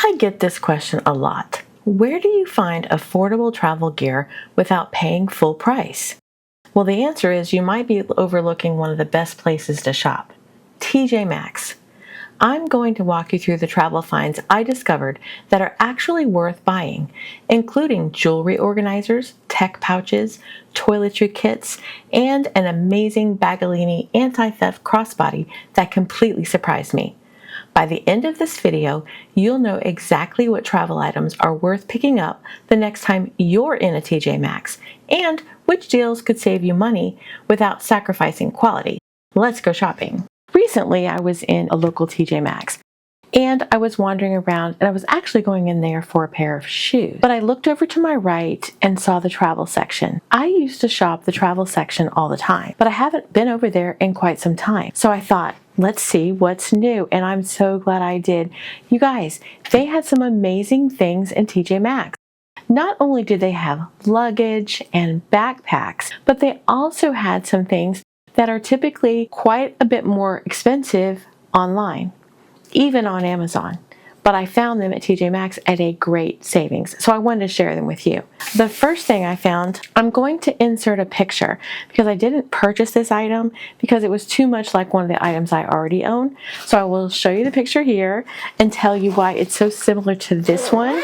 I get this question a lot. Where do you find affordable travel gear without paying full price? Well, the answer is you might be overlooking one of the best places to shop, TJ Maxx. I'm going to walk you through the travel finds I discovered that are actually worth buying, including jewelry organizers, tech pouches, toiletry kits, and an amazing Baggallini anti-theft crossbody that completely surprised me. By the end of this video, you'll know exactly what travel items are worth picking up the next time you're in a TJ Maxx and which deals could save you money without sacrificing quality. Let's go shopping. Recently, I was in a local TJ Maxx and I was wandering around and I was actually going in there for a pair of shoes. But I looked over to my right and saw the travel section. I used to shop the travel section all the time, but I haven't been over there in quite some time. So I thought, let's see what's new, and I'm so glad I did. You guys, they had some amazing things in TJ Maxx. Not only did they have luggage and backpacks, but they also had some things that are typically quite a bit more expensive online, even on Amazon. But I found them at TJ Maxx at a great savings, so I wanted to share them with you. The first thing I found, I'm going to insert a picture because I didn't purchase this item because it was too much like one of the items I already own. So I will show you the picture here and tell you why it's so similar to this one.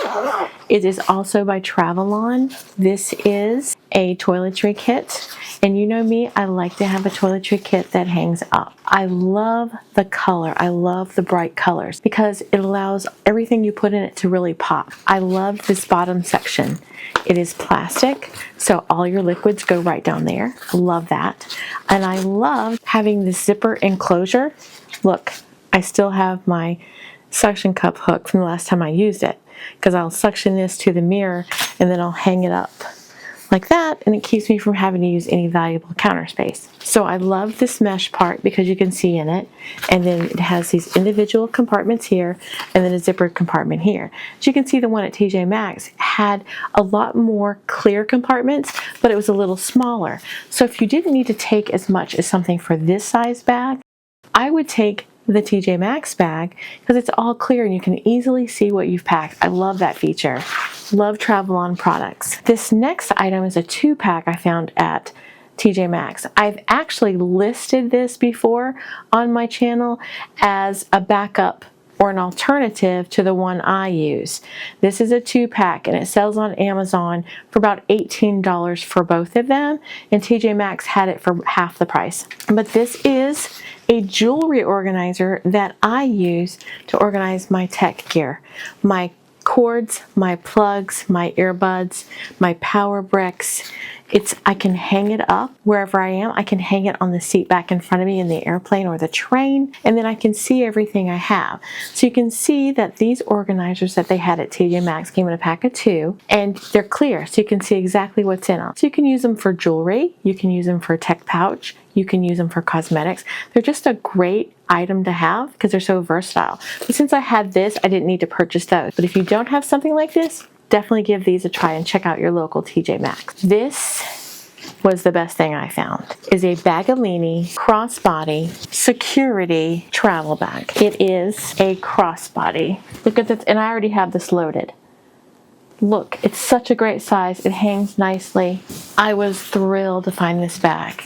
It is also by Travelon. This is a toiletry kit, and you know me, I like to have a toiletry kit that hangs up. I love the color. I love the bright colors because it allows everything you put in it to really pop. I love this bottom section. It is plastic, so all your liquids go right down there. I love that. And I love having this zipper enclosure. Look, I still have my suction cup hook from the last time I used it because I'll suction this to the mirror and then I'll hang it up like that, and it keeps me from having to use any valuable counter space. So I love this mesh part because you can see in it, and then it has these individual compartments here and then a zippered compartment here. As you can see, the one at TJ Maxx had a lot more clear compartments, but it was a little smaller. So if you didn't need to take as much as something for this size bag, I would take the TJ Maxx bag because it's all clear and you can easily see what you've packed. I love that feature. Love Travelon products. This next item is a 2-pack I found at TJ Maxx. I've actually listed this before on my channel as a backup or an alternative to the one I use. This is a 2-pack and it sells on Amazon for about $18 for both of them, and TJ Maxx had it for half the price. But this is a jewelry organizer that I use to organize my tech gear. My cords, my plugs, my earbuds, my power bricks. I can hang it up wherever I am. I can hang it on the seat back in front of me in the airplane or the train, and then I can see everything I have. So you can see that these organizers that they had at TJ Maxx came in a pack of 2, and they're clear, so you can see exactly what's in them. So you can use them for jewelry, you can use them for a tech pouch, you can use them for cosmetics. They're just a great item to have because they're so versatile. But since I had this, I didn't need to purchase those. But if you don't have something like this, definitely give these a try and check out your local TJ Maxx. This was the best thing I found. Is a Baggallini crossbody security travel bag. It is a crossbody. Look at this, and I already have this loaded. Look, it's such a great size. It hangs nicely. I was thrilled to find this bag.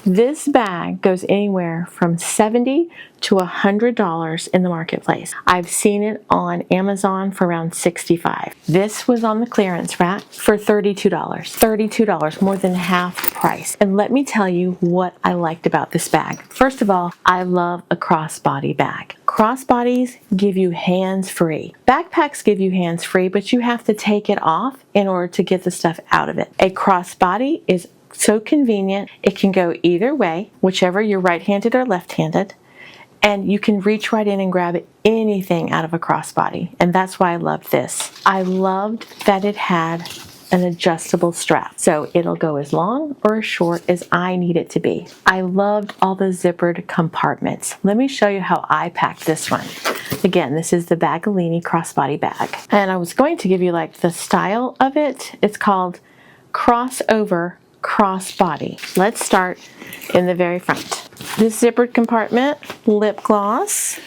This bag goes anywhere from $70 to $100 in the marketplace. I've seen it on Amazon for around $65. This was on the clearance rack for $32. $32, more than half the price. And let me tell you what I liked about this bag. First of all, I love a crossbody bag. Crossbodies give you hands-free. Backpacks give you hands-free, but you have to take it off in order to get the stuff out of it. A crossbody is so convenient. It can go either way, whichever you're right-handed or left-handed, and you can reach right in and grab anything out of a crossbody, and that's why I loved this. I loved that it had an adjustable strap, so it'll go as long or as short as I need it to be. I loved all the zippered compartments. Let me show you how I packed this one. Again, this is the Baggallini crossbody bag, and I was going to give you like the style of it. It's called crossover crossbody. Let's start in the very front. This zippered compartment, lip gloss,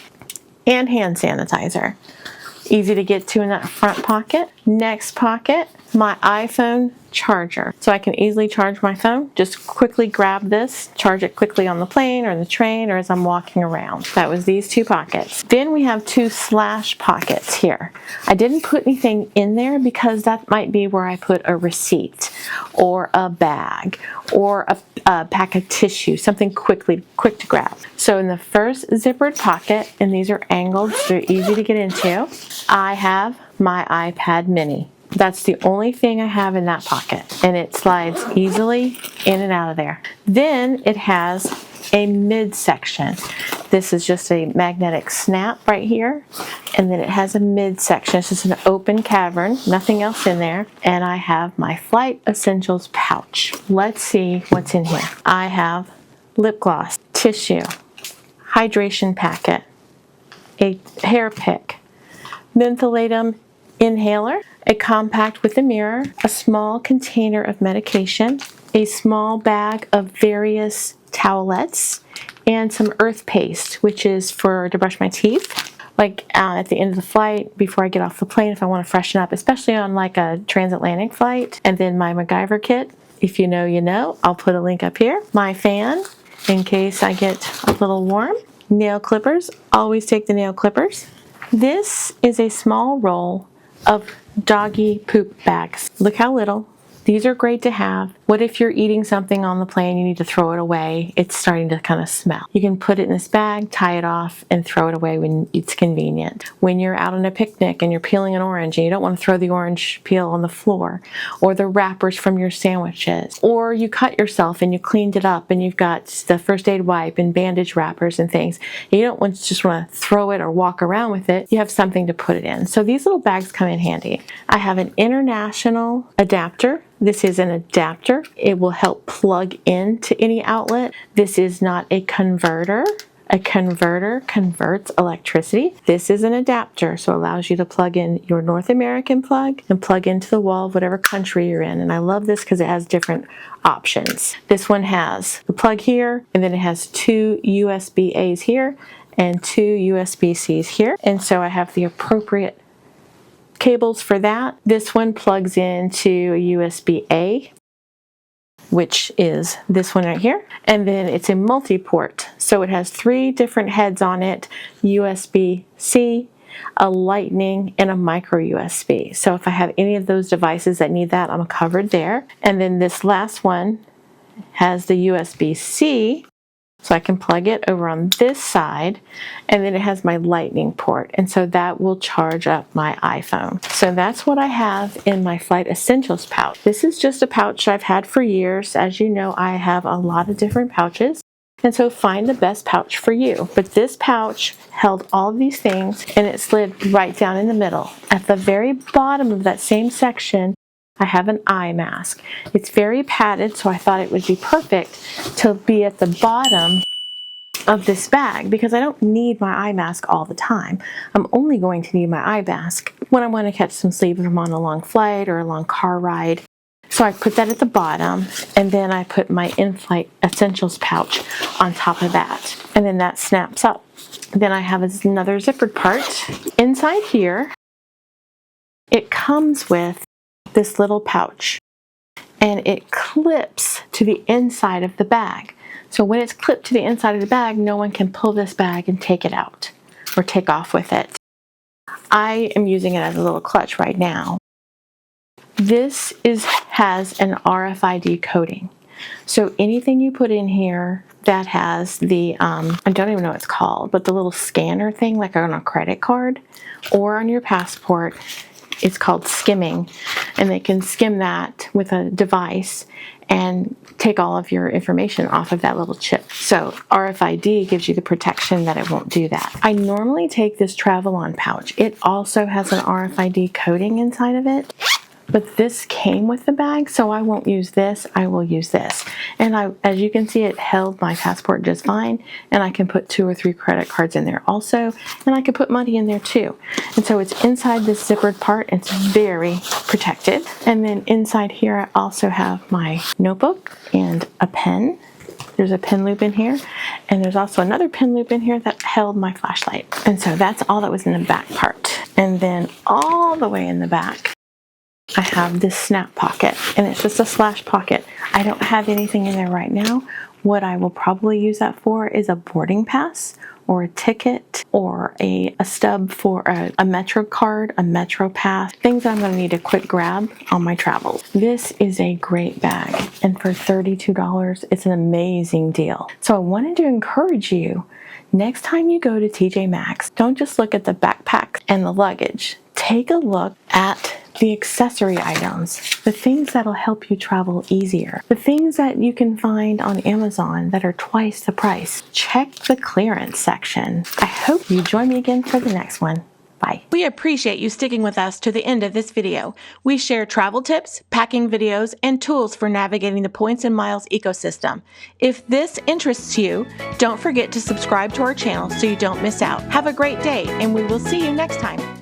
and hand sanitizer. Easy to get to in that front pocket. Next pocket, my iPhone charger. So I can easily charge my phone. Just quickly grab this, charge it quickly on the plane or the train or as I'm walking around. That was these two pockets. Then we have two slash pockets here. I didn't put anything in there because that might be where I put a receipt or a bag or a pack of tissue, something quick to grab. So in the first zippered pocket, and these are angled, so they're easy to get into, I have my iPad mini. That's the only thing I have in that pocket, and it slides easily in and out of there. Then it has a midsection. This is just a magnetic snap right here, and then it has a midsection. It's just an open cavern, nothing else in there, and I have my Flight Essentials pouch. Let's see what's in here. I have lip gloss, tissue, hydration packet, a hair pick, mentholatum inhaler, a compact with a mirror, a small container of medication, a small bag of various towelettes, and some earth paste, which is to brush my teeth. Like at the end of the flight, before I get off the plane, if I want to freshen up, especially on like a transatlantic flight. And then my MacGyver kit, if you know, you know. I'll put a link up here. My fan, in case I get a little warm. Nail clippers, always take the nail clippers. This is a small roll of doggy poop bags. Look how little. These are great to have. What if you're eating something on the plane, you need to throw it away? It's starting to kind of smell. You can put it in this bag, tie it off, and throw it away when it's convenient. When you're out on a picnic and you're peeling an orange and you don't want to throw the orange peel on the floor, or the wrappers from your sandwiches, or you cut yourself and you cleaned it up and you've got the first aid wipe and bandage wrappers and things, and you don't just want to throw it or walk around with it, you have something to put it in. So these little bags come in handy. I have an international adapter. This is an adapter. It will help plug into any outlet. This is not a converter. A converter converts electricity. This is an adapter, so it allows you to plug in your North American plug and plug into the wall of whatever country you're in. And I love this because it has different options. This one has the plug here, and then it has two USB-A's here and two USB-C's here. And so I have the appropriate cables for that. This one plugs into a USB-A, which is this one right here, and then it's a multi-port, so it has three different heads on it: USB-C, a lightning, and a micro USB. So if I have any of those devices that need that, I'm covered there. And then this last one has the USB-C, so I can plug it over on this side, and then it has my lightning port, and so that will charge up my iPhone. So that's what I have in my Flight Essentials pouch. This is just a pouch I've had for years. As you know, I have a lot of different pouches, and so find the best pouch for you. But this pouch held all of these things, and it slid right down in the middle. At the very bottom of that same section, I have an eye mask. It's very padded, so I thought it would be perfect to be at the bottom of this bag because I don't need my eye mask all the time. I'm only going to need my eye mask when I want to catch some sleep if I'm on a long flight or a long car ride. So I put that at the bottom, and then I put my in-flight essentials pouch on top of that, and then that snaps up. Then I have another zippered part. Inside here, it comes with this little pouch, and it clips to the inside of the bag. So when it's clipped to the inside of the bag, no one can pull this bag and take it out or take off with it. I am using it as a little clutch right now. This has an RFID coding. So anything you put in here that has the, I don't even know what it's called, but the little scanner thing like on a credit card or on your passport, it's called skimming, and they can skim that with a device and take all of your information off of that little chip. So RFID gives you the protection that it won't do that. I normally take this travel on pouch. It also has an RFID coding inside of it, but this came with the bag, so I won't use this. I will use this. And as you can see, it held my passport just fine, and I can put 2 or 3 credit cards in there also, and I can put money in there too. And so it's inside this zippered part. It's very protected. And then inside here, I also have my notebook and a pen. There's a pen loop in here, and there's also another pen loop in here that held my flashlight. And so that's all that was in the back part. And then all the way in the back, I have this snap pocket, and it's just a slash pocket. I don't have anything in there right now. What I will probably use that for is a boarding pass or a ticket or a stub for a Metro card, a Metro pass, things I'm going to need to quick grab on my travels. This is a great bag, and for $32, it's an amazing deal. So I wanted to encourage you, next time you go to TJ Maxx, don't just look at the backpack and the luggage. Take a look at the accessory items, the things that'll help you travel easier, the things that you can find on Amazon that are twice the price. Check the clearance section. I hope you join me again for the next one. Bye. We appreciate you sticking with us to the end of this video. We share travel tips, packing videos, and tools for navigating the points and miles ecosystem. If this interests you, don't forget to subscribe to our channel so you don't miss out. Have a great day, and we will see you next time.